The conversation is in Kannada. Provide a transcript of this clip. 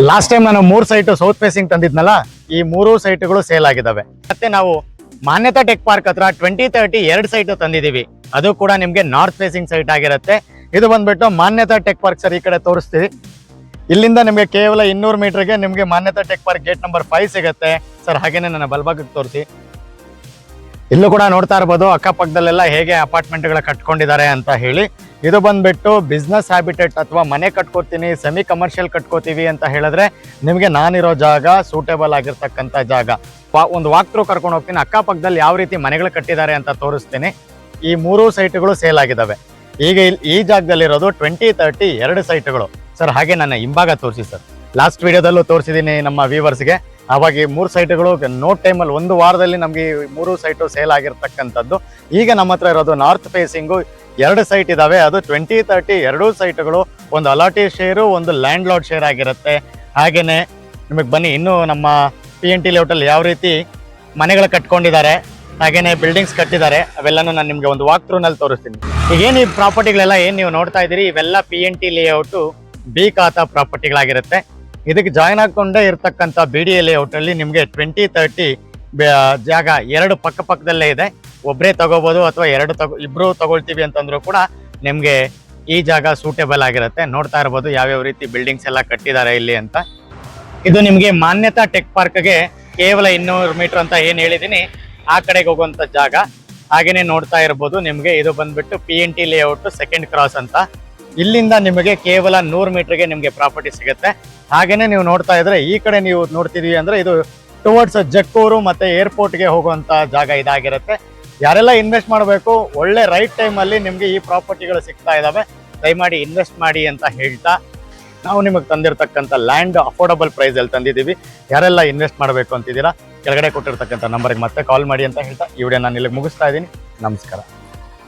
ಲಾಸ್ಟ್ ಟೈಮ್ ನಾನು 3 ಸೈಟ್ ಸೌತ್ ಫೇಸಿಂಗ್ ತಂದಿದ್ನಲ್ಲ, ಈ 3 ಸೈಟ್ಗಳು ಸೇಲ್ ಆಗಿದಾವೆ. ಮತ್ತೆ ನಾವು ಮಾನ್ಯತಾ ಟೆಕ್ ಪಾರ್ಕ್ ಹತ್ರ 2030 2 ಸೈಟ್ ತಂದಿದೀವಿ. ಅದು ಕೂಡ ನಿಮ್ಗೆ ನಾರ್ತ್ ಫೇಸಿಂಗ್ ಸೈಟ್ ಆಗಿರುತ್ತೆ. ಇದು ಬಂದ್ಬಿಟ್ಟು ಮಾನ್ಯತಾ ಟೆಕ್ ಪಾರ್ಕ್ ಸರ್. ಈ ಕಡೆ ತೋರಿಸ್ತೀವಿ. ಇಲ್ಲಿಂದ ನಿಮ್ಗೆ ಕೇವಲ 200 ಮೀಟರ್ಗೆ ನಿಮ್ಗೆ ಮಾನ್ಯತಾ ಟೆಕ್ ಪಾರ್ಕ್ ಗೇಟ್ ನಂಬರ್ 5 ಸಿಗುತ್ತೆ ಸರ್. ಹಾಗೇನೆ ನನ್ನ ಬಲಭಾಗಕ್ಕೆ ತೋರಿಸಿ. ಇಲ್ಲೂ ಕೂಡ ನೋಡ್ತಾ ಇರ್ಬೋದು ಅಕ್ಕಪಕ್ಕದಲ್ಲೆಲ್ಲ ಹೇಗೆ ಅಪಾರ್ಟ್ಮೆಂಟ್ಗಳ ಕಟ್ಕೊಂಡಿದ್ದಾರೆ ಅಂತ ಹೇಳಿ. ಇದು ಬಂದ್ಬಿಟ್ಟು ಬಿಸ್ನೆಸ್ ಹ್ಯಾಬಿಟೇಟ್ ಅಥವಾ ಮನೆ ಕಟ್ಕೋತೀನಿ, ಸೆಮಿ ಕಮರ್ಷಿಯಲ್ ಕಟ್ಕೋತೀವಿ ಅಂತ ಹೇಳಿದ್ರೆ ನಿಮಗೆ ನಾನಿರೋ ಜಾಗ ಸೂಟೇಬಲ್ ಆಗಿರ್ತಕ್ಕಂಥ ಜಾಗ. ಒಂದು ವಾಕ್ ಥ್ರೂ ಕರ್ಕೊಂಡು ಹೋಗ್ತೀನಿ. ಅಕ್ಕಪಕ್ಕದಲ್ಲಿ ಯಾವ ರೀತಿ ಮನೆಗಳು ಕಟ್ಟಿದ್ದಾರೆ ಅಂತ ತೋರಿಸ್ತೀನಿ. ಈ 3 ಸೈಟ್ಗಳು ಸೇಲ್ ಆಗಿದ್ದಾವೆ. ಈಗ ಈ ಜಾಗದಲ್ಲಿರೋದು 2030 2 ಸೈಟ್ಗಳು ಸರ್. ಹಾಗೆ ನನ್ನ ಹಿಂಭಾಗ ತೋರಿಸಿ ಸರ್. ಲಾಸ್ಟ್ ವಿಡಿಯೋದಲ್ಲೂ ತೋರಿಸಿದ್ದೀನಿ ನಮ್ಮ ವ್ಯೂವರ್ಸ್ಗೆ. ಅವಾಗ ಈ 3 ಸೈಟ್ಗಳು ನೋ ಟೈಮಲ್ಲಿ 1 ವಾರದಲ್ಲಿ ನಮಗೆ 3 ಸೈಟು ಸೇಲ್ ಆಗಿರ್ತಕ್ಕಂಥದ್ದು. ಈಗ ನಮ್ಮ ಹತ್ರ ಇರೋದು ನಾರ್ತ್ ಫೇಸಿಂಗು 2 ಸೈಟ್ ಇದಾವೆ. ಅದು 2030 2 ಸೈಟ್ಗಳು. ಒಂದು ಅಲಾಟಿ ಶೇರು, ಒಂದು ಲ್ಯಾಂಡ್ ಲಾರ್ಡ್ ಶೇರ್ ಆಗಿರುತ್ತೆ. ಹಾಗೇನೆ ನಿಮಗೆ ಬನ್ನಿ, ಇನ್ನೂ ನಮ್ಮ PNT ಲೇಔಟಲ್ಲಿ ಯಾವ ರೀತಿ ಮನೆಗಳು ಕಟ್ಕೊಂಡಿದ್ದಾರೆ, ಹಾಗೇನೆ ಬಿಲ್ಡಿಂಗ್ಸ್ ಕಟ್ಟಿದ್ದಾರೆ, ಅವೆಲ್ಲನೂ ನಾನು ನಿಮಗೆ ಒಂದು ವಾಕ್ ಥ್ರೂನಲ್ಲಿ ತೋರಿಸ್ತೀನಿ. ಈಗೇನು ಈ ಪ್ರಾಪರ್ಟಿಗಳೆಲ್ಲ ಏನು ನೀವು ನೋಡ್ತಾ ಇದ್ದೀರಿ, ಇವೆಲ್ಲ PNT ಲೇಔಟು ಬಿ ಖಾತಾ ಪ್ರಾಪರ್ಟಿಗಳಾಗಿರುತ್ತೆ. ಇದಕ್ಕೆ ಜಾಯ್ನ್ ಹಾಕೊಂಡೇ ಇರ್ತಕ್ಕಂಥ BDA ಲೇಔಟ್ ಅಲ್ಲಿ ನಿಮಗೆ 2030 ಜಾಗ 2 ಪಕ್ಕದಲ್ಲೇ ಇದೆ. ಒಬ್ಬರೇ ತಗೋಬಹುದು ಅಥವಾ ಇಬ್ರು ತಗೊಳ್ತೀವಿ ಅಂತಂದ್ರೂ ಕೂಡ ನಿಮ್ಗೆ ಈ ಜಾಗ ಸೂಟೇಬಲ್ ಆಗಿರುತ್ತೆ. ನೋಡ್ತಾ ಇರ್ಬೋದು ಯಾವ್ಯಾವ ರೀತಿ ಬಿಲ್ಡಿಂಗ್ಸ್ ಎಲ್ಲ ಕಟ್ಟಿದ್ದಾರೆ ಇಲ್ಲಿ ಅಂತ. ಇದು ನಿಮ್ಗೆ ಮಾನ್ಯತಾ ಟೆಕ್ ಪಾರ್ಕ್ಗೆ ಕೇವಲ 200 ಮೀಟರ್ ಅಂತ ಏನ್ ಹೇಳಿದೀನಿ, ಆ ಕಡೆಗೆ ಹೋಗುವಂತ ಜಾಗ. ಹಾಗೇನೆ ನೋಡ್ತಾ ಇರ್ಬೋದು ನಿಮ್ಗೆ ಇದು ಬಂದ್ಬಿಟ್ಟು PNT ಲೇಔಟ್ ಸೆಕೆಂಡ್ ಕ್ರಾಸ್ ಅಂತ. ಇಲ್ಲಿಂದ ನಿಮಗೆ ಕೇವಲ 100 ಮೀಟರ್ಗೆ ನಿಮ್ಗೆ ಪ್ರಾಪರ್ಟಿ ಸಿಗುತ್ತೆ. ಹಾಗೇನೆ ನೀವು ನೋಡ್ತಾ ಇದ್ರೆ ಈ ಕಡೆ ನೀವು ನೋಡ್ತಿದೀವಿ ಅಂದ್ರೆ ಇದು ಟುವರ್ಡ್ಸ್ ಜಕ್ಕೂರು ಮತ್ತೆ ಏರ್ಪೋರ್ಟ್ಗೆ ಹೋಗುವಂತ ಜಾಗ ಇದಾಗಿರುತ್ತೆ. ಯಾರೆಲ್ಲ ಇನ್ವೆಸ್ಟ್ ಮಾಡಬೇಕು, ಒಳ್ಳೆ ರೈಟ್ ಟೈಮಲ್ಲಿ ನಿಮ್ಗೆ ಈ ಪ್ರಾಪರ್ಟಿಗಳು ಸಿಗ್ತಾ ಇದಾವೆ. ದಯಮಾಡಿ ಇನ್ವೆಸ್ಟ್ ಮಾಡಿ ಅಂತ ಹೇಳ್ತಾ ನಾವು ನಿಮಗೆ ತಂದಿರತಕ್ಕಂಥ ಲ್ಯಾಂಡ್ ಅಫೋರ್ಡಬಲ್ ಪ್ರೈಸ್ ಅಲ್ಲಿ ತಂದಿದ್ದೀವಿ. ಯಾರೆಲ್ಲ ಇನ್ವೆಸ್ಟ್ ಮಾಡಬೇಕು ಅಂತಿದ್ದೀರಾ, ಕೆಳಗಡೆ ಕೊಟ್ಟಿರ್ತಕ್ಕಂಥ ನಂಬರ್ಗೆ ಮತ್ತೆ ಕಾಲ್ ಮಾಡಿ ಅಂತ ಹೇಳ್ತಾ ಈ ವಿಡಿಯೋ ನಾನು ಇಲ್ಲಿಗೆ ಮುಗಿಸ್ತಾ ಇದ್ದೀನಿ. ನಮಸ್ಕಾರ.